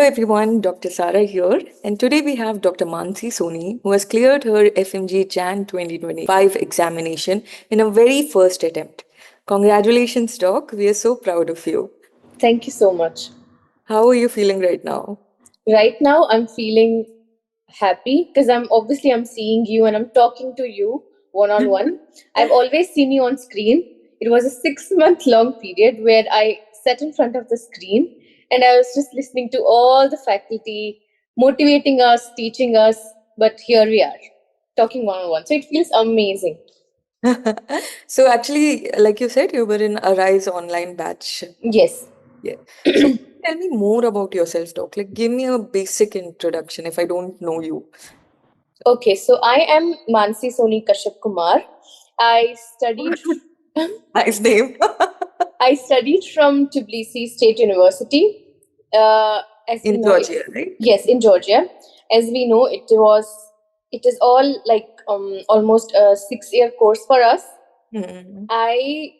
everyone, Dr. Sara here, and today we have Dr. Mansi Soni, who has cleared her FMG Jan 2025 examination in a very first attempt. Congratulations, Doc. We are so proud of you. Thank you so much. How are you feeling right now? Right now, I'm feeling happy because I'm seeing you and I'm talking to you one on one. I've always seen you on screen. It was a 6 month long period where I sat in front of the screen and I was just listening to all the faculty motivating us, teaching us. But here we are talking one on one. So it feels amazing. So, actually, like you said, you were in Arise online batch. Yes. Yeah. So, tell me more about yourself, Doc. Like, give me a basic introduction if I don't know you. Okay, so I am Mansi Soni Kashyap Kumar. I studied Nice name. I studied from Tbilisi State University. As we In know, Georgia, right? yes, in Georgia. As we know, it is all like almost a 6 year course for us. Hmm. I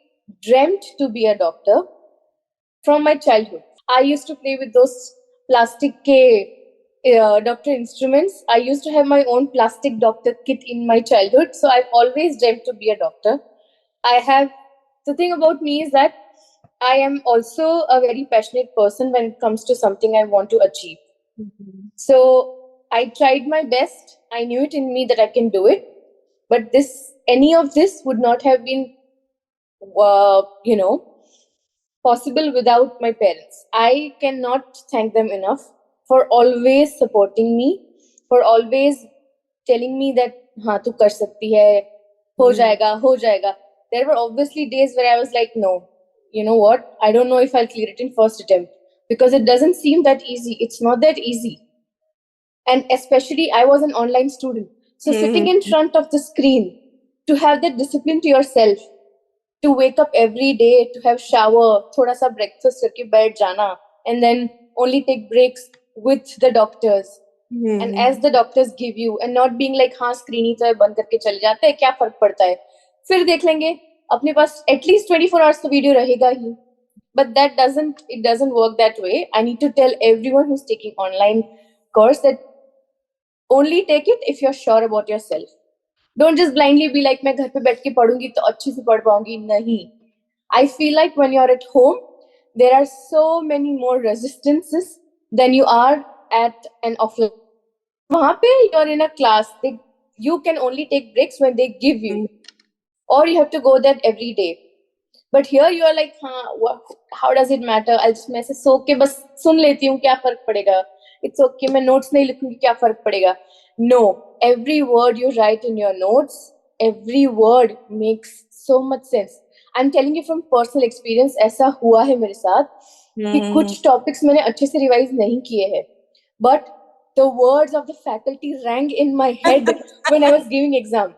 dreamt to be a doctor from my childhood. I used to play with those plastic doctor instruments. I used to have my own plastic doctor kit in my childhood. So I've always dreamt to be a doctor. I have the thing about me is that I am also a very passionate person when it comes to something I want to achieve. Mhm. So I tried my best. I knew it in me that I can do it. But any of this would not have been, uh, you know, possible without my parents. I cannot thank them enough for always supporting me, for always telling me that हाँ तू कर सकती है, हो Hmm. जाएगा, हो जाएगा. There were obviously days where I was like, no, you know what? I don't know if I'll clear it in first attempt because it doesn't seem that easy. It's not that easy. And especially, I was an online student. So sitting in Hmm. front of the screen, to have that discipline to yourself, to wake up every day, to have shower, thoda sa breakfast करके बैठ जाना, and then only take breaks with the doctors. And Hmm. as the doctors give you, and not being like हाँ screen ही तो है बंद करके चले जाते हैं क्या फर्क पड़ता है फिर देख लेंगे अपने पास एटलीस्ट 24 hours तो वीडियो रहेगा ही. But it doesn't work that way. I need to tell everyone who's taking online course that only take it if you're sure about yourself. Don't just blindly be like मैं घर पे बैठ के पढ़ूंगी तो अच्छे से पढ़ पाऊंगी. नहीं. I feel like when you're at home, there are so many more resistances than you are at an offline. वहाँ पे you're in a class. You can only take breaks when they give you, or you have to go there every day. But here you are like, हाँ, how does it matter? I'll just मैं ऐसे सो के बस सुन लेती हूँ क्या फर्क पड़ेगा. It's okay. मैं notes नहीं लिखूंगी क्या फर्क पड़ेगा. No, every word you write in your notes, every word makes so much sense. I'm telling you from personal experience. ऐसा हुआ है मेरे साथ कि कुछ topics मैंने अच्छे से revise नहीं किए हैं, but the words of the faculty rang in my head when I was giving exam.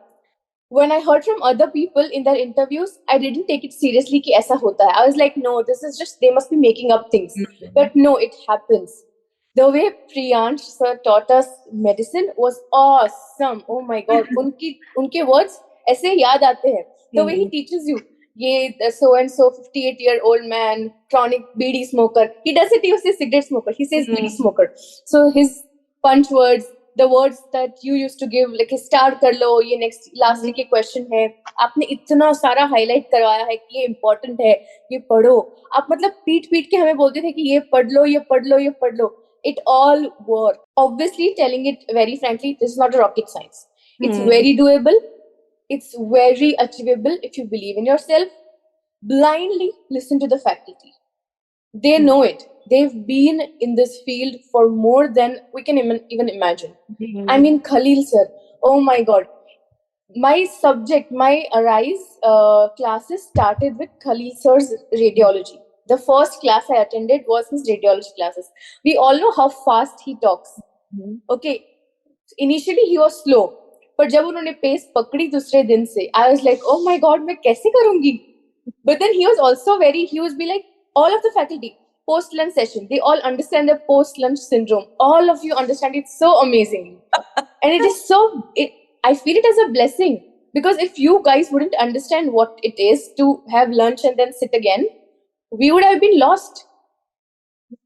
When I heard from other people in their interviews, I didn't take it seriously कि ऐसा होता है. I was like, no, this is just, they must be making up things. But no, it happens. The way Priyansh sir taught us medicine was awesome. Oh my God. उनके words ऐसे याद आते हैं. The way he teaches you. ये so and so 58-year-old man, chronic BD smoker. He doesn't even say cigarette smoker. He says BD smoker. So his punch words, the words that you used to give, like start कर लो, ये next last के question है, आपने इतना सारा highlight करवाया है कि ये important है, ये पढ़ो. आप मतलब पीट के हमें बोलते थे कि ये पढ़ लो, ये पढ़ लो, ये पढ़ लो. It all worked. Obviously, telling it very frankly, this is not a rocket science. It's very doable. It's very achievable if you believe in yourself. Blindly listen to the faculty. They know it. They've been in this field for more than we can even imagine. I mean, Khalil sir. Oh my God. My subject, my Arise classes started with Khalil sir's radiology. The first class I attended was his radiology classes. We all know how fast he talks. Okay. Initially, he was slow. पर जब उन्होंने pace पकड़ी दूसरे दिन से, I was like, oh my God, मैं कैसे करूंगी? But then he was also he was be like, all of the faculty, post-lunch session, they all understand the post-lunch syndrome. All of you understand it so amazingly. And it is I feel it as a blessing. Because if you guys wouldn't understand what it is to have lunch and then sit again, we would have been lost.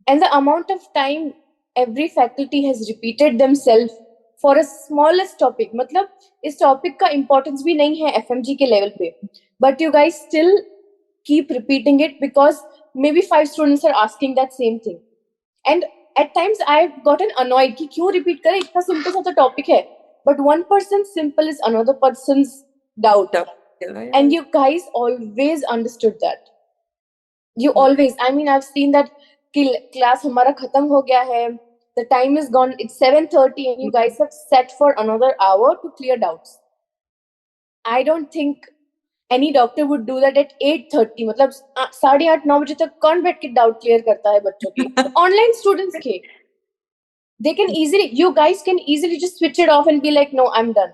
And the amount of time every faculty has repeated themselves for a smallest topic. मतलब इस topic का importance भी नहीं है FMG के level पे, but you guys still keep repeating it because maybe 5 students are asking that same thing. And at times I've gotten annoyed कि क्यों repeat करें, इतना simple सा तो topic है, but one person's simple is another person's doubt. And you guys always understood that. You always, I mean, I've seen that class हमारा खत्म हो गया है, the time is gone, it's 7:30 and you guys have sat for another hour to clear doubts. I don't think any doctor would do that at 8:30. मतलब 8:30-9 बजे तक कौन बैठ के डाउट क्लियर करता है बच्चों के, ऑनलाइन स्टूडेंट्स के. They can easily, you guys can easily just switch it off and be like, no, I'm done,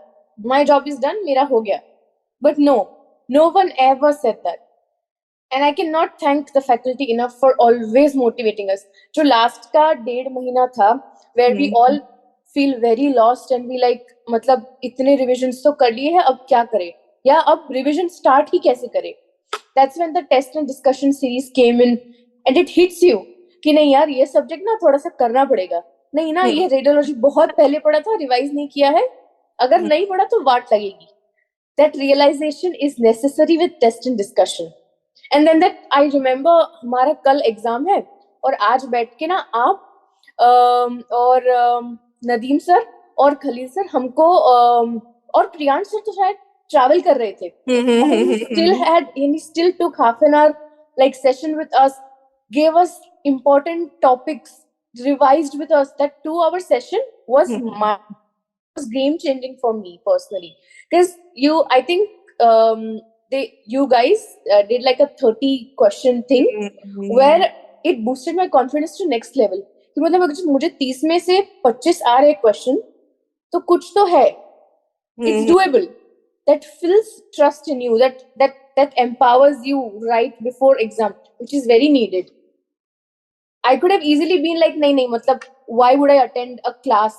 my job is done, मेरा हो गया. But no, no one ever said that. And I cannot thank the faculty enough for always motivating us. जो last का 1.5 महीना था, where we all feel very lost and we like, मतलब इतने revisions तो कर लिए हैं, अब क्या करें, या अब revision start ही कैसे करें. That's when the test and discussion series came in and it hits you कि नहीं यार ये subject ना थोड़ा सा करना पड़ेगा. नहीं ना, ये radiology बहुत पहले पढ़ा था, revise नहीं किया है, अगर नहीं पढ़ा तो वाट लगेगी. That realization is necessary with test and discussion. And then that I remember हमारा कल एग्जाम है और आज बैठ के ना आप और नदीम सर और खलील सर हमको और प्रियांश सर तो शायद ट्रैवल कर रहे थे. He still took half an hour like session with us, gave us important topics, revised with us. That 2-hour session was game changing for me personally, because I think you guys did like a 30 question thing where it boosted my confidence to next level. कि मतलब अगर मुझे 30 में से 25 आ रहे question तो कुछ तो है. It's doable. That fills trust in you, that empowers you right before exam, which is very needed. I could have easily been like नहीं मतलब why would I attend a class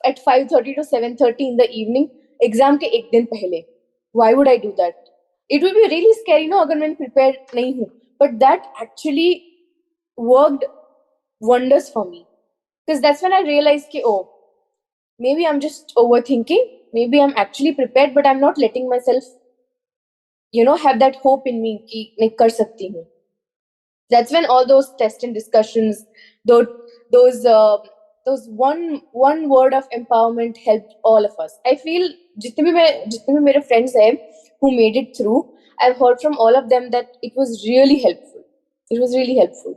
at 5:30 to 7:30 in the evening exam के एक दिन पहले. Why would I do that? It will be really scary, no, अगर मैं prepared नहीं हूँ. But that actually worked wonders for me, because that's when I realized कि oh, maybe I'm just overthinking, maybe I'm actually prepared, but I'm not letting myself, have that hope in me कि मैं कर सकती हूँ. That's when all those test and discussions, those one word of empowerment helped all of us. I feel जितने भी मेरे friends हैं who made it through, I've heard from all of them that it was really helpful. It was really helpful.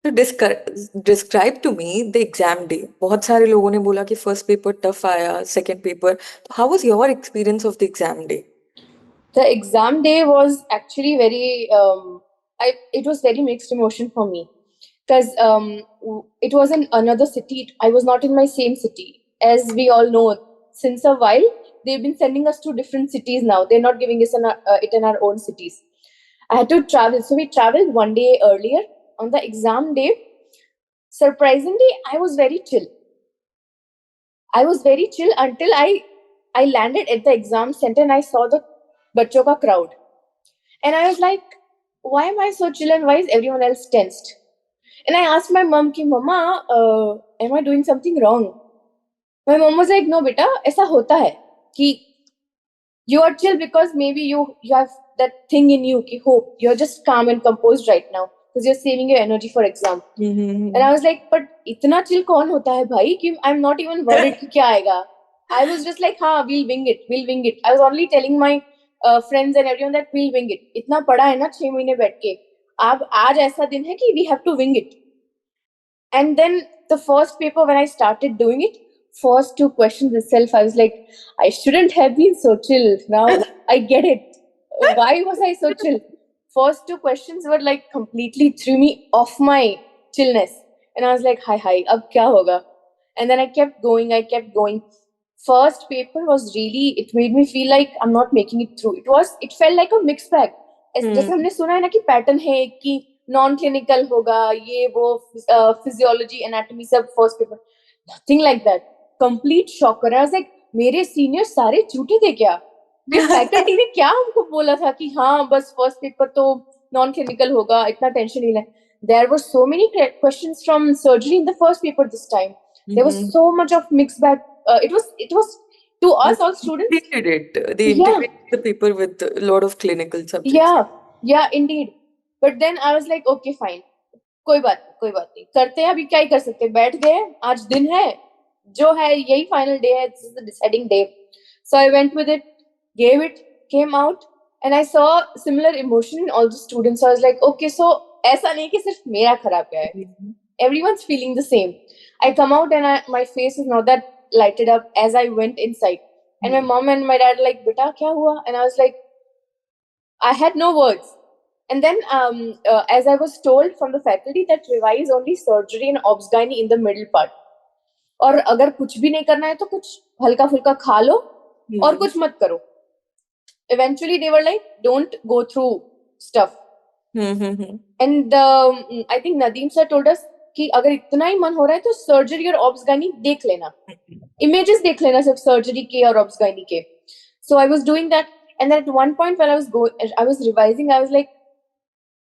So describe to me the exam day. बहुत सारे लोगों ने बोला कि first paper tough आया, second paper. So how was your experience of the exam day? The exam day was actually very it was very mixed emotion for me, because it was in another city. I was not in my same city. As we all know, since a while they've been sending us to different cities now. They're not giving us it in our own cities. I had to travel, so we traveled one day earlier. On the exam day, surprisingly, I was very chill. Until I landed at the exam center and I saw the बच्चों का crowd. And I was like, why am I so chill and why is everyone else tensed? And I asked my mom कि mama, am I doing something wrong? My mom was like, no beta, ऐसा होता है कि you are chill because maybe you have that thing in you कि hope, you're just calm and composed right now because you're saving your energy for exam. And I was like, but इतना chill कौन होता है भाई कि I'm not even worried कि क्या आएगा. I was just like, हाँ, we'll wing it. I was only telling my friends and everyone that we'll wing it. इतना पढ़ा है ना 6 महीने बैठ के, अब आज ऐसा दिन है कि we have to wing it. And then the first paper, when I started doing it, first 2 questions itself, I was like, I shouldn't have been so chill. Now I get it. Why was I so chill? First 2 questions were like completely threw me off my chillness. And I was like, hi, ab kya hoga? And then I kept going. First paper was really, it made me feel like I'm not making it through. It felt like a mixed bag. जैसे हमने सुना है ना कि pattern है कि non clinical होगा, ये वो फिजियोलॉजी एनाटॉमी सब first paper. Nothing like that. Complete shocker. I was like, मेरे सीनियर सारे झूठे थे क्या? फैकल्टी ने क्या हमको बोला था कि हाँ बस फर्स्ट पेपर तो नॉन क्लिनिकल होगा, इतना टेंशन नहीं लेना. there were so many questions from surgery in the first paper this time. There was so much of mixed bag. It was to us all students. They did it. They Yeah, integrated the paper with a lot of clinical subjects. yeah, indeed. But then I was like, okay, fine. कोई बात नहीं करते हैं, अभी क्या ही कर सकते हैं, बैठ गए, आज दिन है, जो है यही फाइनल डे है, this is the deciding day. So I went with it, gave it, came out, and I saw similar emotion in all the students. So I was like, okay, so ऐसा नहीं कि सिर्फ मेरा खराब गया है, everyone's feeling the same. I come out and my face is not that lighted up as I went inside, and my mom and my dad are like, beta kya hua? And I was like, I had no words. And then as I was told from the faculty that revise only surgery and obs-gynae in the middle part, और अगर कुछ भी नहीं करना है तो कुछ हल्का फुल्का खा लो और कुछ मत करो. Eventually they were like, don't go through stuff. And I think Nadeem sir told us कि अगर इतना ही मन हो रहा है तो सर्जरी और ऑब्स-गायनी देख लेना, इमेजेस देख लेना सिर्फ सर्जरी के और ऑब्स-गायनी के. So I was doing that, and then at one point while I was revising, I was like,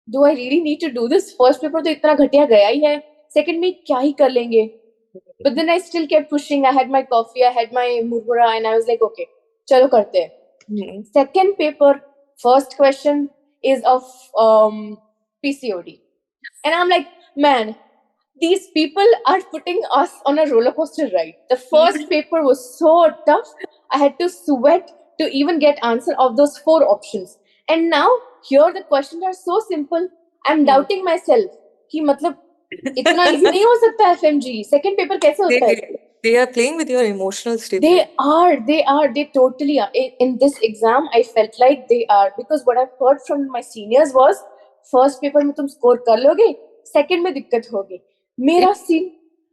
do I really need to do this? First paper तो इतना घटिया गया ही है, second में क्या ही कर लेंगे. But then I still kept pushing. I had my coffee, I had my murmura, and I was like, okay, चलो करते हैं. Second paper, first question is of PCOD, and I'm like, man, these people are putting us on a roller coaster ride. The first paper was so tough. I had to sweat to even get answer of those 4 options. And now here the questions are so simple. I'm doubting myself कि मतलब इतना easy नहीं हो सकता FMG. Second paper कैसे होता है? They are playing with your emotional state. They totally are. In this exam, I felt like they are, because what I've heard from my seniors was, first paper में तुम score कर लोगे, second में दिक्कत होगी. मेरा सीन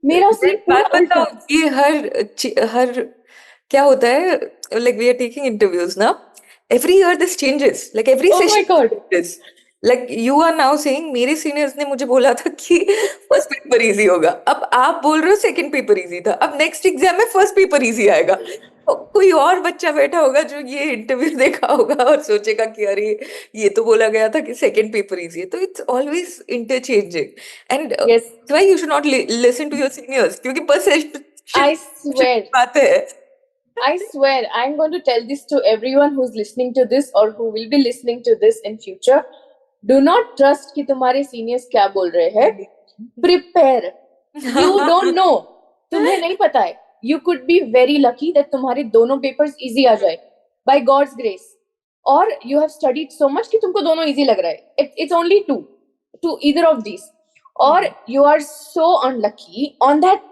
पूरा उल्टा. ये हर क्या होता है, like we are taking interviews now, every year this changes, like every Oh my session God. changes. Like you are now saying मेरे सीनियर्स ने मुझे बोला था कि फर्स्ट पेपर इजी होगा, अब आप बोल रहे हो सेकंड पेपर इजी था, अब नेक्स्ट एग्जाम में फर्स्ट पेपर इजी आएगा. तो कोई और बच्चा बैठा होगा जो ये इंटरव्यू देखा होगा और सोचेगा कि अरे ये तो बोला गया था कि सेकंड पेपर इजी है. तो it's always interchanging, and why you should not listen to your seniors, क्योंकि परसेप्शन बात है. I swear, I'm going to tell this to everyone who's listening to this or who will be listening to this in future. Do not trust कि तुम्हारे seniors क्या बोल रहे हैं. Prepare. You don't know. तुम्हें नहीं पता है. You could be very lucky that तुम्हारे दोनों papers easy आ जाए by God's grace. Or you have studied so much कि तुमको दोनों easy लग रहा है. It's only to either of these. Or you are so unlucky on that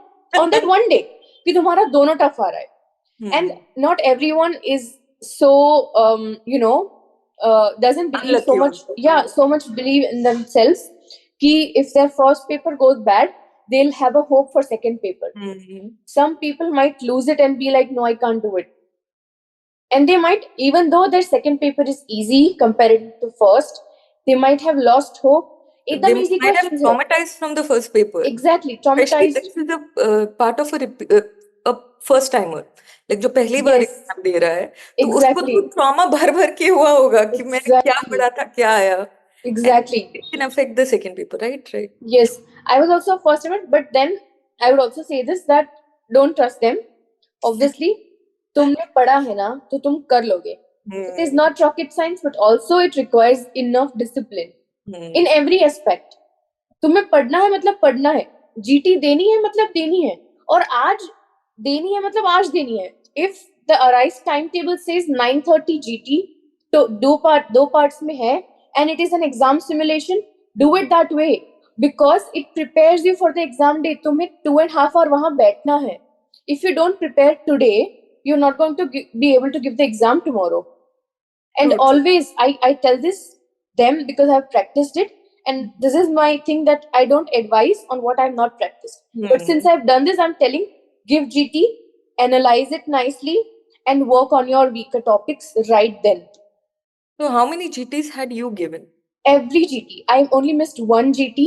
one day कि तुम्हारा दोनों tough आ रहा है. And not everyone is so doesn't believe so much. So much believe in themselves कि if their first paper goes bad, they'll have a hope for second paper. Some people might lose it and be like, no, I can't do it. And they might, even though their second paper is easy compared to first, they might have lost hope. They might have traumatized from the first paper. Exactly, traumatized. This is a part of a first timer. Like जो पहली बार exam दे रहा है, तो उसको तो trauma भर के हुआ होगा कि मैंने क्या पढ़ा था, क्या आया. Exactly. It can affect the second paper, right? Yes, I was also first timer, but then I would also say this, that don't trust them. Obviously, तुमने पढ़ा है ना, तो तुम कर लोगे. It is not rocket science, but also it requires enough discipline in every aspect. तुम्हें पढ़ना है मतलब पढ़ना है, GT देनी है मतलब देनी है, और आज देनी है मतलब आज देनी है. If the ARISE timetable says 9:30 GT, तो दो parts में है, and it is an exam simulation, do it that way, because it prepares you for the exam day. तुम्हें 2.5 hours वहाँ बैठना है. If you don't prepare today, you're not going to be able to give the exam tomorrow. And always, I tell this them because I've practiced it, and this is my thing, that I don't advise on what I've not practiced. But since I've done this, I'm telling, give GT, analyze it nicely, and work on your weaker topics right then. So how many GTs had you given? Every GT. I only missed one GT.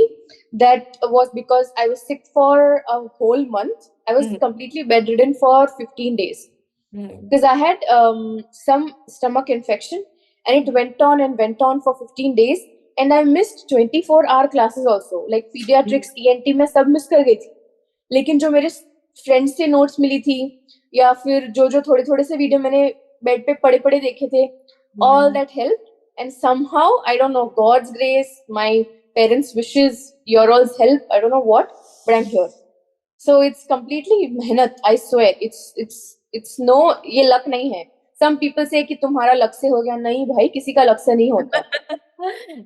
That was because I was sick for a whole month. I was completely bedridden for 15 days. Because I had some stomach infection, and it went on for 15 days. and I missed 24-hour classes also, like pediatrics, ENT में सब miss कर गई थी. लेकिन जो मेरे friends से notes मिली थी या फिर जो जो थोड़े थोड़े से वीडियो मैंने बेड पे पड़े पड़े देखे थे, all that helped. And somehow, I don't know, God's grace, my parents' wishes, your all's help, I don't know what, but I'm here. So it's completely मेहनत, I swear. It's no, ये luck नहीं है. Some people say कि तुम्हारा luck से हो गया. नहीं भाई, किसी का luck से नहीं होता.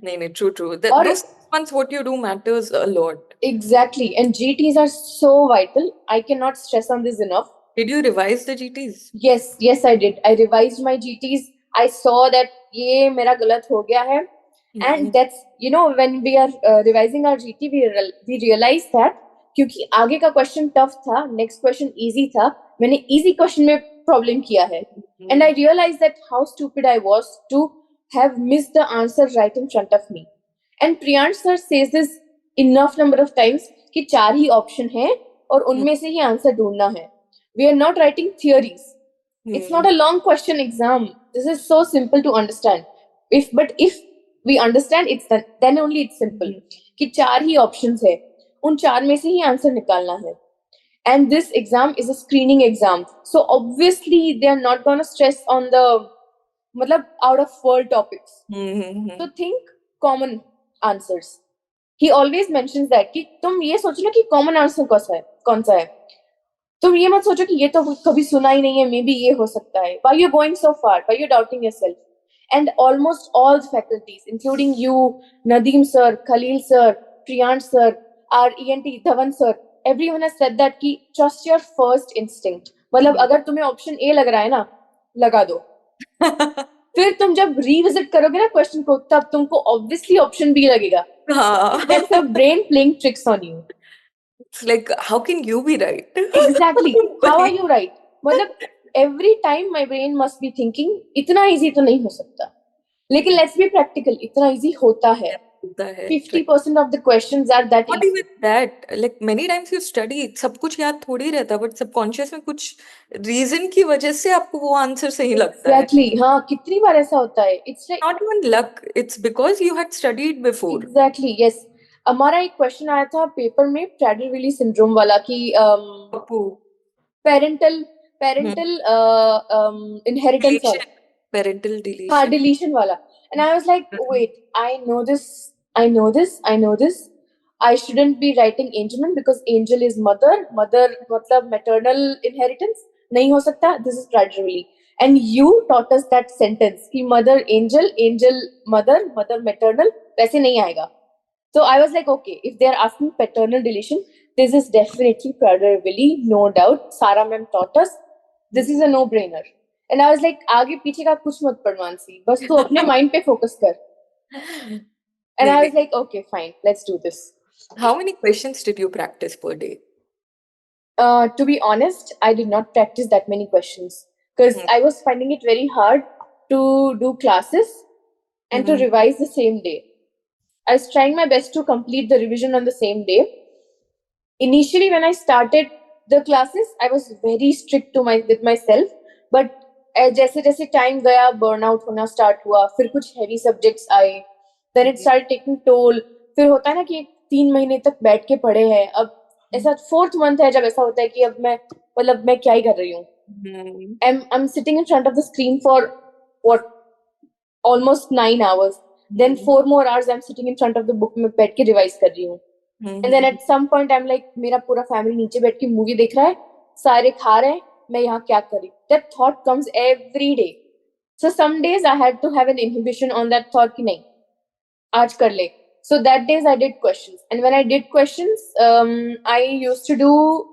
नहीं, true. और Those months, what you do matters a lot. exactly, and GTs are so vital. I cannot stress on this enough. Did you revise the GTs? Yes, I did. I revised my GTs. I saw that ये मेरा गलत हो गया है. And that's, when we are revising our GT, we realize that क्योंकि आगे का question tough था, नेक्स्ट क्वेश्चन इजी था, मैंने इजी क्वेश्चन में प्रॉब्लम किया है. And I realized that how stupid I was to have missed the answer right in front of me. And Priyansh sir says this enough number of times कि 4 ही option है और उनमें से ही answer ढूंढना है. We are not writing theories. It's not a long question exam. This is so simple to understand. If we understand, then only it's simple. कि 4 ही options है, उन 4 में से ही आंसर निकालना है. And this exam is a screening exam, so obviously they are not going to stress on the मतलब out of world topics. So think common answers. He always mentions that कि तुम ये सोचो ना कि common answer कौन सा है. तुम ये मत सोचो कि ये तो कभी सुना ही नहीं है, मे बी ये हो सकता है. Why you going so far? Why you doubting yourself? And almost all the faculties, including you, Nadeem sir, Khalil sir, Priyansh sir, our ENT Dhawan sir, everyone has said that कि trust your first instinct. मतलब अगर तुम्हें option A लग रहा है ना, लगा दो. फिर तुम जब रिविजिट करोगे ना क्वेश्चन को, तब तुमको ऑब्वियसली ऑप्शन बी लगेगा. That's the brain playing tricks on you. It's like, how can you be right? Exactly. How are you right? मतलब every time my brain must be thinking, इतना easy तो नहीं हो सकता. लेकिन let's be practical, इतना easy होता है. 50% of the questions are that Not easy. even that. Like many times you study, सब कुछ याद थोड़ी रहता, but subconscious में कुछ reason की वजह से आपको वो आंसर सही लगता है. Exactly. हाँ, कितनी बार ऐसा होता है. It's like Not even luck. It's because you had studied before. exactly, yes. हमारा एक क्वेश्चन आया था पेपर में Prader-Willi syndrome वाला कि parental inheritance वाला. Parental deletion. हाँ, deletion वाला. And I was like, wait, I know this. I shouldn't be writing Angelman because Angel is mother मतलब maternal inheritance. नहीं हो सकता. This is Prader-Willi. And you taught us that sentence कि mother angel, mother maternal, वैसे नहीं आएगा. So I was like, okay, if they are asking paternal deletion, this is definitely Prader-Willi, no doubt. Sarah ma'am taught us. This is a no-brainer. And I was like, आगे पीछे का कुछ मत पढ़ मानसी, बस तू अपने mind पे focus कर. And I was like, okay, fine, let's do this. How many questions did you practice per day? To be honest, I did not practice that many questions because I was finding it very hard to do classes and to revise the same day. I was trying my best to complete the revision on the same day. Initially, when I started the classes, I was very strict with myself. But जैसे जैसे time गया, burnout होना start हुआ, फिर कुछ heavy subjects आए, then it started taking toll. फिर होता है ना कि 3 महीने तक बैठ के पढ़े हैं, अब ऐसा 4th month है जब ऐसा होता है कि अब मैं क्या ही कर रही हूँ. I'm sitting in front of the screen for what almost 9 hours. Then 4 more hours I'm sitting in front of the book में बैठ के revise कर रही हूँ. And then at some point I'm like, मेरा पूरा family नीचे बैठ के movie देख रहा है, सारे खा रहे हैं, मैं यहाँ क्या कर रही हूँ. That thought comes every day. So some days I had to have an inhibition on that thought कि नहीं, आज कर ले. So that days I did questions. And when I did questions, I used to do,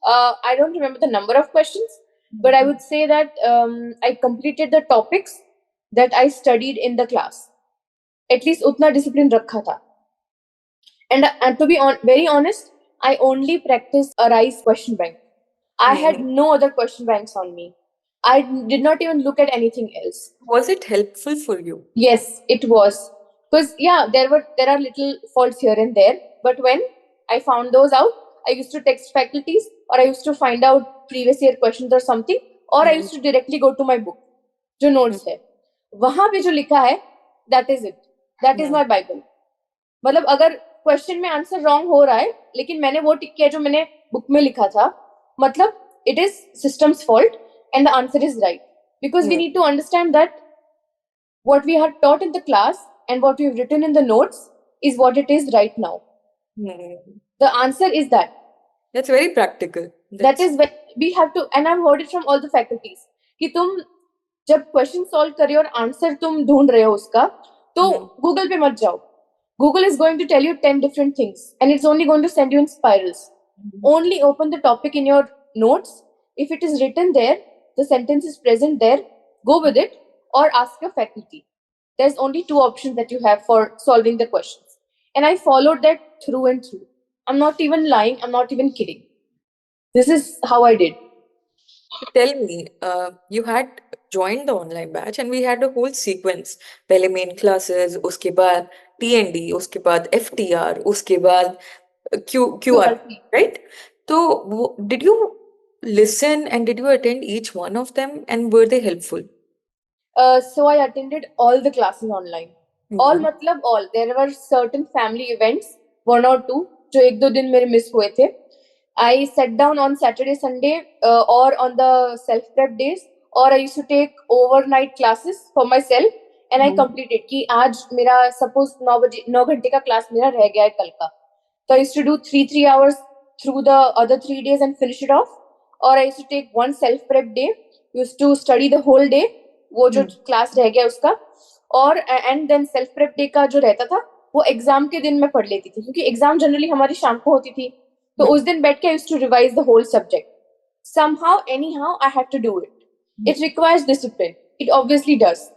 I don't remember the number of questions, but I would say that I completed the topics that I studied in the class. At least उतना discipline रखा था. And to be very honest, I only practiced Arise question bank. I had no other question banks on me. I did not even look at anything else. Was it helpful for you? Yes, it was. Because there are little faults here and there. But when I found those out, I used to text faculties, or I used to find out previous year questions or something, or I used to directly go to my book, जो notes है. वहाँ पे जो लिखा है, that is it. That is my Bible. मतलब अगर question में आंसर रॉन्ग हो रहा है लेकिन मैंने वो टिक किया जो मैंने बुक में लिखा था, मतलब it is systems fault and the answer is right. Because we need to understand that what we had taught in the class and what we've written in the notes is what it is right now. The answer is that. That's very practical. That is when we have to, and I've heard it from all the faculties, कि तुम जब question solve कर रहे हो और answer तुम ढूंढ रहे हो उसका, तो गूगल पे मत जाओ. Google is going to tell you 10 different things and it's only going to send you in spirals. Only open the topic in your notes. If it is written there, the sentence is present there, go with it or ask your faculty. There's only two options that you have for solving the questions. And I followed that through and through. I'm not even lying. I'm not even kidding. This is how I did. Tell me, you had joined the online batch and we had a whole sequence. पहले main classes, उसके बाद TND, उसके बाद FTR, उसके बाद QRP, right? So, did you listen and did you attend each one of them and were they helpful? So I attended all the classes online. All मतलब all. There were certain family events, 1 or 2, जो एक दो दिन मेरे miss हुए थे. I sat down on Saturday, Sunday, or on the self-prep days, or I used to take overnight classes for myself, and I completed. कि आज मेरा suppose 9 घंटे का class मेरा रह गया है कल का, so I used to do 3 hours through the other 3 days and finish it off, or I used to take one self-prep day, used to study the whole day, वो जो क्लास रह गया उसका, और and then self prep day का जो रहता था वो एग्जाम के दिन में पढ़ लेती थी, क्योंकि एग्जाम जनरली हमारी शाम को होती थी. तो उस दिन बैठ के I used to revise the whole subject. somehow anyhow I had to do it. It requires discipline. It obviously does.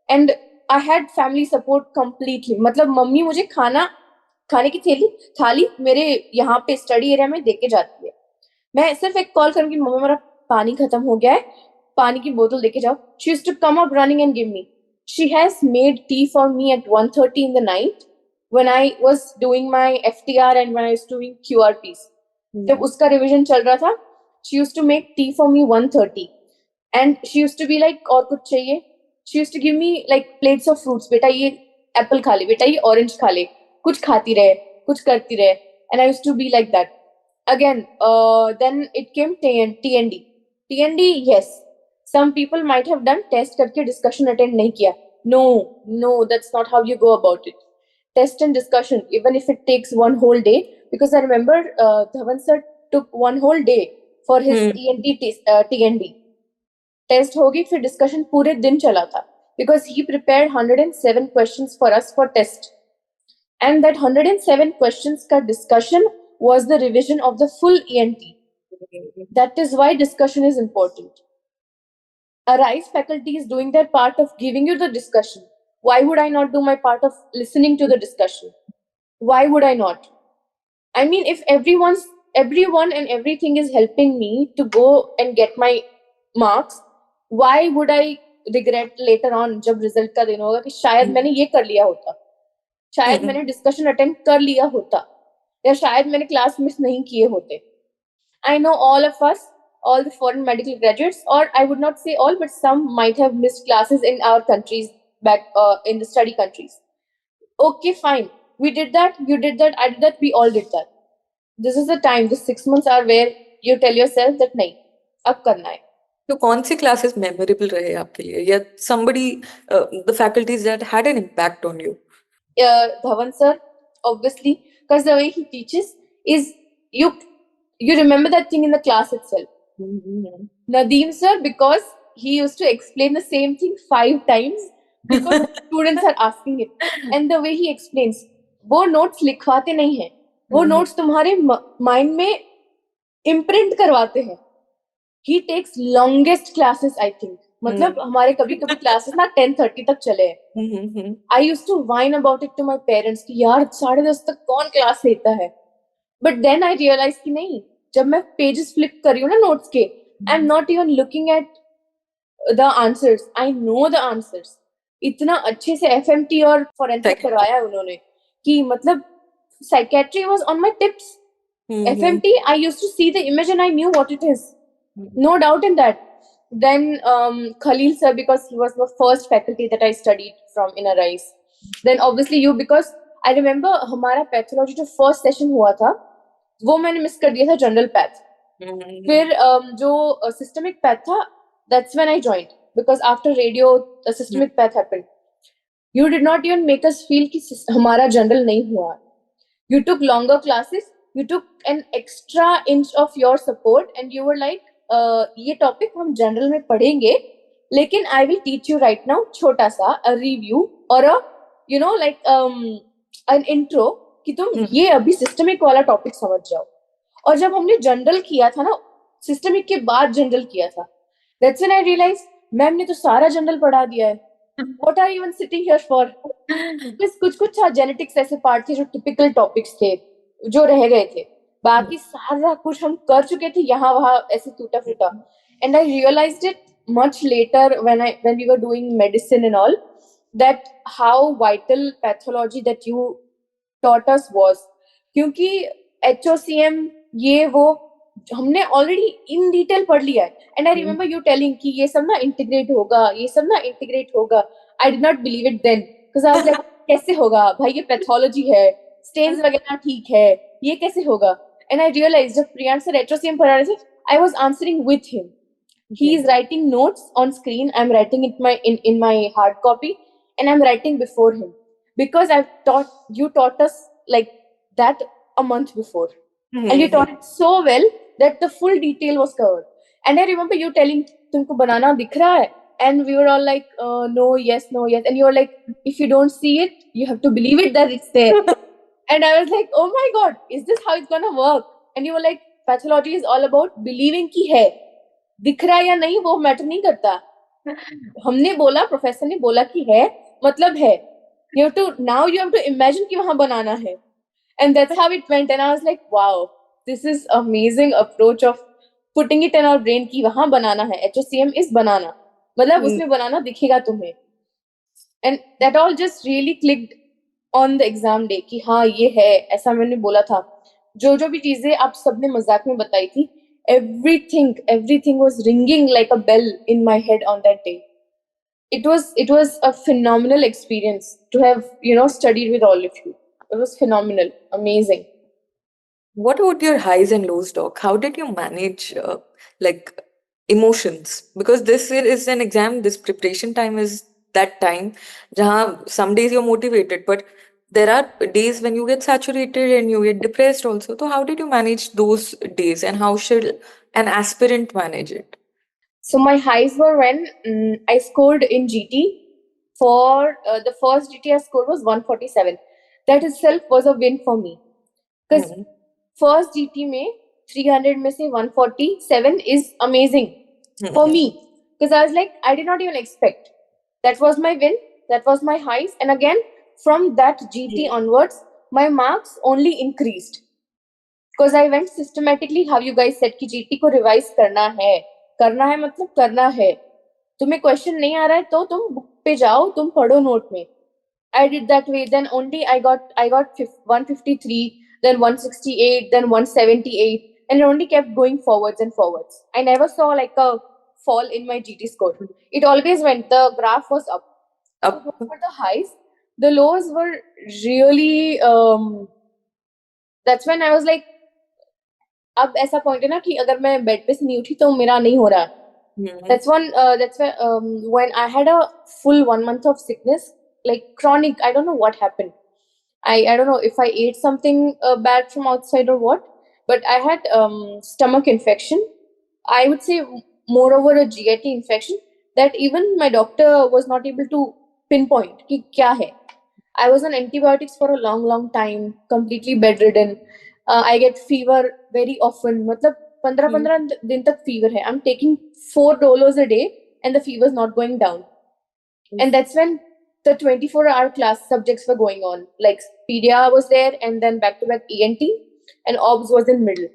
And I had family support completely. मतलब मम्मी मुझे खाने की थाली मेरे यहाँ पे स्टडी एरिया में देके जाती है. मैं सिर्फ एक कॉल करूंगी, मम्मी मेरा पानी खत्म हो गया है, पानी की बोतल देके जाओ. She used to come up running and give me. She has made tea for me at 1:30 in the night when I was doing my FTR and when I was doing QRPs. जब उसका revision चल रहा था, she used to make tea for me 1:30 and she used to be like और कुछ चाहिए. She used to give me like plates of fruits. बेटा ये एप्पल खा ले, बेटा ये ऑरेंज खा ले, कुछ खाती रहे, कुछ करती रहे. And I used to be like that. Again, then it came TND. TND, yes. Some people might have done test करके discussion attend नहीं किया. No, that's not how you go about it. Test and discussion, even if it takes one whole day, because I remember Dhawan sir took one whole day for his TND. Test होगी फिर discussion पूरे दिन चला था, because he prepared 107 questions for us for test. And that 107 questions ka discussion was the revision of the full ENT. That is why discussion is important. Arise faculty is doing their part of giving you the discussion. Why would I not do my part of listening to the discussion? Why would I not? I mean, if everyone and everything is helping me to go and get my marks, why would I regret later on जब result का दिन होगा कि शायद मैंने ये कर लिया होता, शायद मैंने डिस्कशन अटेंड कर लिया होता, या शायद मैंने क्लास मिस नहीं किए होते. I know all of us, all the foreign medical graduates, or I would not say all, but some might have missed classes in our countries back in the study countries. Okay, fine. We did that, you did that, I did that, we all did that. This is the time, the 6 months are where you tell yourself that नहीं, अब करना है. तो कौन से classes memorable रहे आपके लिए, या somebody the faculties that had an impact on you? Dhawan sir, obviously, because the way he teaches is you remember that thing in the class itself. Nadeem sir, because he used to explain the same thing 5 times because students are asking it, and the way he explains, वो notes लिखवाते नहीं हैं, वो notes तुम्हारे mind में imprint करवाते हैं. He takes longest classes, I think. मतलब हमारे कभी कभी क्लासेस ना 10:30 तक चले हैं. I used to whine about it to my parents कि यार 10:30 तक कौन क्लास लेता है. But then I realized कि नहीं, जब मैं pages flip कर रही हूँ ना notes के, I'm not even looking at the answers. I know the answers. इतना अच्छे से FMT और forensic करवाया है उन्होंने कि मतलब psychiatry was on my tips. FMT, I used to see the image and I knew what it is. No doubt in that. Then Khalil sir, because he was the first faculty that I studied from in Arise. Then obviously you, because I remember हमारा pathology जो first session हुआ था वो मैंने miss कर दिया था, general path. फिर जो सिस्टमिक पैथ था, that's when I joined, because after radio the systemic path happened. You did not even make us feel कि हमारा जनरल नहीं हुआ. You took longer classes, you took an extra inch of your support, and you were like, ये topic हम general में पढ़ेंगे, लेकिन I will teach you right now छोटा सा a review और a like an intro कि तुम ये अभी सिस्टमिक वाला टॉपिक समझ जाओ. और जब हमने जनरल किया था ना, सिस्टमिक के बाद जनरल किया था, that's when I realized ma'am ने तो सारा जनरल पढ़ा दिया है. What are you even sitting here for? बस कुछ था, जेनेटिक्स ऐसे पार्ट थे जो टिपिकल टॉपिक्स थे जो रह गए थे, बाकी सारा कुछ हम कर चुके थे, यहाँ वहाँ ऐसे टूटा फूटा. And I realized it much later when we were doing medicine and all, that how vital pathology that you taught us was. क्योंकि HOCM ये वो हमने ऑलरेडी इन डिटेल पढ़ लिया है. And I remember you telling कि ये सब ना इंटीग्रेट होगा, ये सब ना इंटीग्रेट होगा. I did not believe it then, because I was like कैसे होगा भाई, ये पैथोलॉजी है, स्टेन्स वगैरह ठीक है, ये कैसे होगा. एंड आई रियलाइज जब प्रियांश सर HOCM पढ़ा रहे थे, I was answering with him. He is writing notes on screen, I'm writing it in my hard copy, and I'm writing before him, because you taught us like that a month before. And you taught it so well that the full detail was covered. And I remember you telling तुमको बनाना दिख रहा है, and we were all like no, yes, no, yes. And you were like, if you don't see it, you have to believe it that it's there. And I was like, oh my god, is this how it's gonna work? And you were like, pathology is all about believing कि है, दिख रहा है या नहीं वो matter नहीं करता. हमने बोला, प्रोफेसर ने बोला कि है, मतलब है. You have to imagine कि वहां बनाना है. And that's how it went. And I was like, wow, this is amazing approach of putting it in our brain कि वहां बनाना है. HOCM is बनाना, मतलब उसमें बनाना दिखेगा तुम्हें. And that all just really clicked on the exam day कि हाँ ये है, ऐसा मैंने बोला था. जो भी चीजें आप सबने मजाक में बताई थी, everything was ringing like a bell in my head on that day. It was a phenomenal experience to have studied with all of you. It was phenomenal, amazing. What about your highs and lows, doc? How did you manage like emotions? Because this is an exam, this preparation time is that time. Jahan some days you're motivated, but there are days when you get saturated and you get depressed also. So how did you manage those days, and how should an aspirant manage it? So my highs were when I scored in GT. For the first GT I scored was 147. That itself was a win for me. Because first GT में 300 में से 147 is amazing for me. Because I was like, I did not even expect. That was my win. That was my highs. And again, from that GT onwards, my marks only increased. Because I went systematically, how you guys said कि GT को revise करना है मतलब करना है. तुम्हें question नहीं आ रहा है तो तुम बुक पे जाओ, तुम पढ़ो नोट में. I did that way. Then only I got 153, then 168, then 178, and it only kept going forwards and forwards. I never saw like a fall in my GT score. It always went. The graph was up. Up. So those were the highs. The lows were really. That's when I was like, अब ऐसा point है ना कि अगर मैं bed पे से नहीं उठी तो मेरा नहीं हो रहा. That's when I had a full 1 month of sickness, like chronic. I don't know what happened. I don't know if I ate something bad from outside or what, but I had stomach infection. I would say moreover a GIT infection that even my doctor was not able to pinpoint कि क्या है. I was on antibiotics for a long time, completely bedridden. I get fever very often. मतलब 15 दिन तक fever है. I'm taking 4 dolos a day and the fever is not going down. And that's when the 24-hour class subjects were going on. Like pedia was there, and then back-to-back ENT, and OBS was in middle.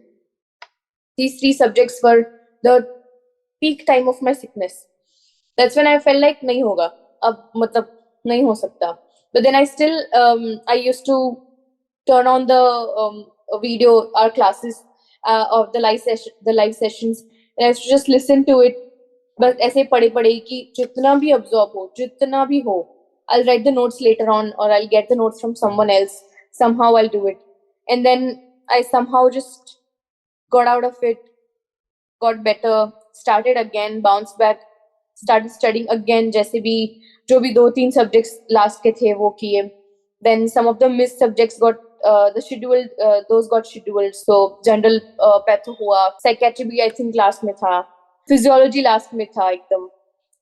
These 3 subjects were the peak time of my sickness. That's when I felt like nahi hoga. Ab matlab nahi ho sakta. But then I still I used to turn on the video, our classes of the live sessions, and I used to just listen to it. बस ऐसे पढ़े कि जितना भी absorb हो, जितना भी हो, I'll write the notes later on, or I'll get the notes from someone else. Somehow I'll do it. And then I somehow just got out of it, got better, started again, bounced back, started studying again. जैसे भी जो भी 2-3 subjects last के थे वो किए. Then some of the missed subjects got the scheduled, those got scheduled. So general patho हुआ, psychiatry भी I think last में था, physiology last में था एकदम.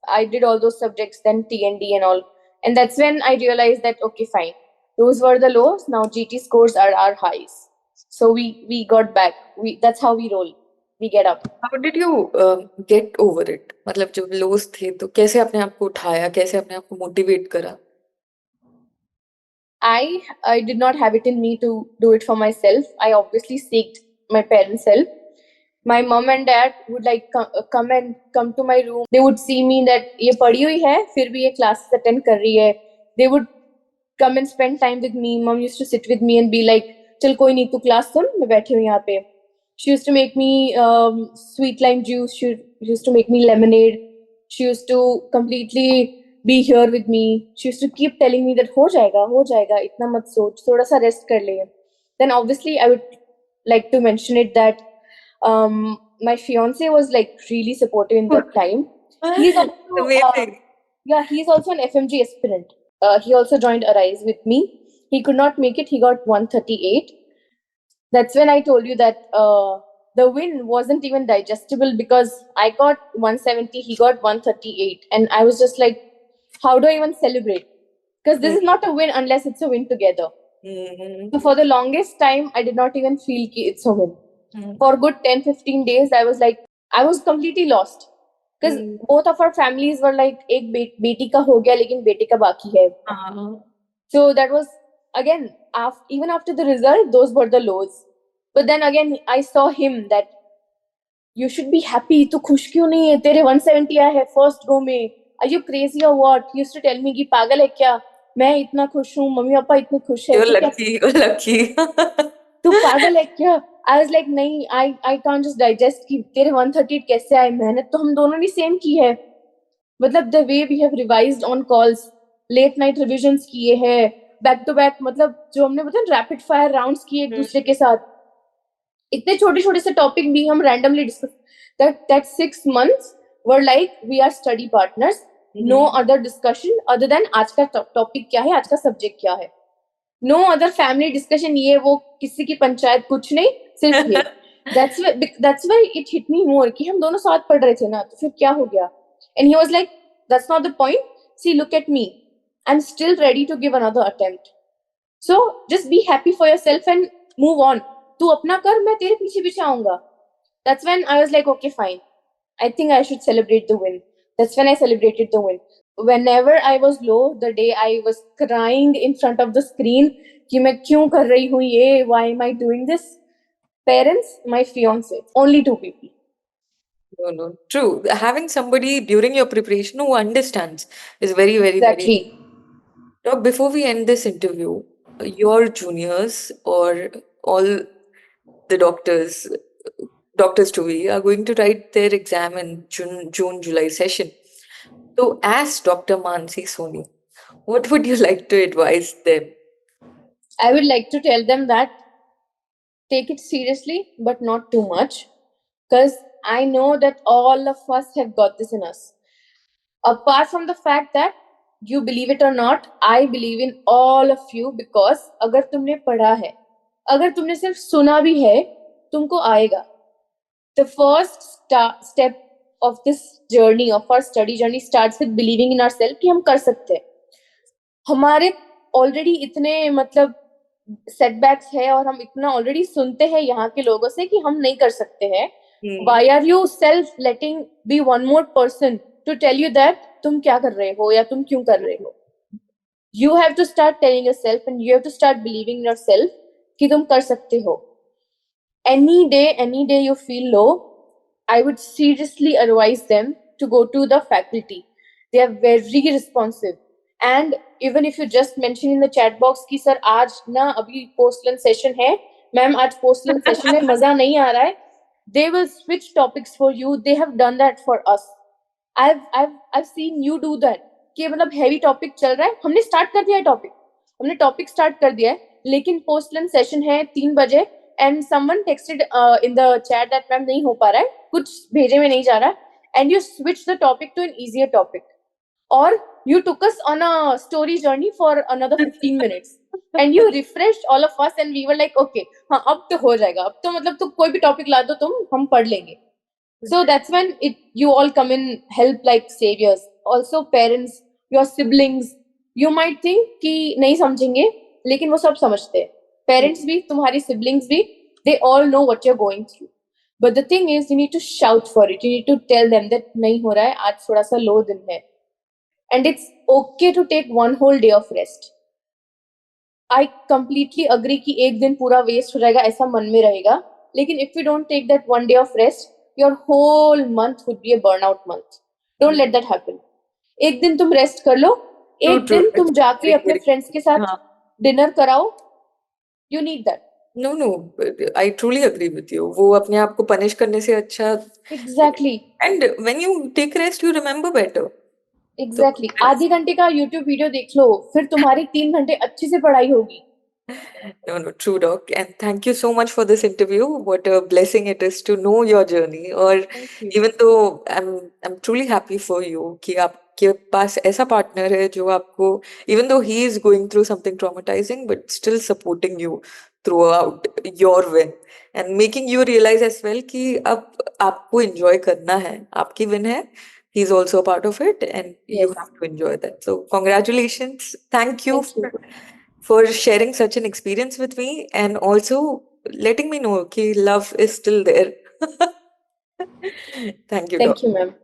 I did all those subjects, then TND and all. And that's when I realized that, okay, fine. Those were the lows. Now GT scores are our highs. So we got back. That's how we roll. We get up. How did you get over it? मतलब जब lows थे तो कैसे अपने आप को उठाया, कैसे अपने आप को motivate करा? I did not have it in me to do it for myself. I obviously seeked my parents' help. My mom and dad would like come to my room. They would see me that ये पढ़ी हुई है, फिर भी ये classes attend कर रही है. They would come and spend time with me. Mom used to sit with me and be like, चल कोई नहीं, तू class सुन, मैं बैठी हूँ यहाँ पे. She used to make me sweet lime juice. She used to make me lemonade. She used to completely be here with me. She used to keep telling me that हो जाएगा, इतना मत सोच, थोड़ा सा rest कर ले. Then obviously I would like to mention it that my fiance was like really supportive in that time. He's also Amazing. he's also an FMG aspirant. He also joined Arise with me. He could not make it. He got 138. That's when I told you that the win wasn't even digestible because I got 170, he got 138, and I was just like, how do I even celebrate? Because this is not a win unless it's a win together. So for the longest time, I did not even feel ki it's a win. For good 10-15 days, I was like, I was completely lost. Because both of our families were like, एक बेटी का हो गया लेकिन बेटे का बाकी है. So that was, again, even after the result, those were the lows. But then again, I saw him that you should be happy. तू खुश क्यों नहीं है? तेरे 170 आया है first go में. Are you crazy or what? He used to tell me कि पागल है क्या? मैं इतना खुश हूँ, मम्मी पापा इतने खुश है. You're lucky. You're lucky. तू पागल है क्या? I was like नहीं, I can't just digest कि तेरे 138 कैसे आए. मेहनत तो हम दोनों ने सेम की है. मतलब the way we have revised on calls, late night revisions किए हैं, back to back, मतलब जो हमने बताया rapid fire rounds किए एक दूसरे के साथ. इतने छोटे छोटे से टॉपिक भी हम randomly discuss. That 6 months were like we are study partners. No other discussion other than आज का टॉपिक क्या है, आज का सब्जेक्ट क्या है. No other family discussion, ये वो किसी की पंचायत कुछ नहीं, सिर्फ ये. That's why it hit me more कि हम दोनों साथ पढ़ रहे थे ना, तो फिर क्या हो गया. And he was like, that's not the point. See, look at me. I'm still ready to give another attempt. So just be happy for yourself and move on. तू अपना कर, मैं तेरे पीछे पीछे आऊंगा. That's when I was like, okay, fine. I think I should celebrate the win. That's when I celebrated the win. Whenever I was low, the day I was crying in front of the screen कि मैं क्यों कर रही हूँ ये, why am I doing this? Parents, my fiance, only 2 people. No. True. Having somebody during your preparation who understands is very, very, very. Exactly. Doc, before we end this interview, your juniors or all the doctors to be, are going to write their exam in June-July session. So, as Dr. Mansi Soni, what would you like to advise them? I would like to tell them that take it seriously, but not too much. Because I know that all of us have got this in us. Apart from the fact that you believe it or not, I believe in all of you because अगर तुमने पढ़ा है, अगर तुमने सिर्फ सुना भी है, तुमको आएगा. The first step of this journey, of our study journey, starts with believing in ourselves कि हम कर सकते हैं. हमारे already इतने मतलब setbacks है और हम इतना already सुनते हैं यहाँ के लोगों से कि हम नहीं कर सकते हैं. Why are you self letting be one more person to tell you that तुम क्या कर रहे हो या तुम क्यों कर रहे हो? You have to start telling yourself and you have to start believing in yourself कि तुम कर सकते हो. Any day you feel low, I would seriously advise them to go to the faculty. They are very responsive. And even if you just mention in the chat box कि sir आज ना अभी post lunch session है, ma'am आज post lunch session में मजा नहीं आ रहा है, they will switch topics for you. They have done that for us. I've seen you do that. कि मतलब हैवी टॉपिक चल रहा है, हमने स्टार्ट कर दिया है टॉपिक स्टार्ट कर दिया है, लेकिन पोस्ट लंच सेशन है 3 बजे and someone texted in the chat that ma'am नहीं हो पा रहा है, कुछ भेजे में नहीं जा रहा, and you switch the topic to an easier topic, or you took us on a story journey for another 15 minutes and you refreshed all of us and we were like okay हाँ अब तो हो जाएगा, अब तो मतलब तो कोई भी टॉपिक ला दो तुम, हम पढ़ लेंगे. So that's when you all come in help like saviors. Also parents, your siblings, you might think कि नहीं समझेंगे, लेकिन वो सब समझते हैं. Parents भी, तुम्हारी siblings भी, they all know what you're going through. But the thing is, you need to shout for it. You need to tell them that नहीं हो रहा है, आज थोड़ा सा low दिन है. And it's okay to take one whole day of rest. I completely agree कि एक दिन पूरा waste हो जाएगा ऐसा मन में रहेगा, लेकिन if you don't take that one day of rest, your whole month would be a burnout month. Don't let that happen. एक दिन तुम रेस्ट कर लो, एक दिन तुम जाके अपने फ्रेंड्स के साथ डिनर कराओ. You need that. No, I truly agree with you. वो अपने आप को पनिश करने से अच्छा. Exactly. And when you take rest, you remember better. Exactly. आधे घंटे का YouTube वीडियो देख लो, फिर तुम्हारी 3 घंटे अच्छे से पढ़ाई होगी. No, true, Doc. And thank you so much for this interview. What a blessing it is to know your journey. Or even though I'm truly happy for you कि आपके पास ऐसा partner है जो आपको, even though he is going through something traumatizing, but still supporting you throughout your win and making you realize as well कि अब आपको enjoy करना है, आपकी win है. He's also a part of it, and you Yes. have to enjoy that. So congratulations. Thank you. Thank you. For sharing such an experience with me and also letting me know that love is still there. Thank you, Thank Doc. you, ma'am.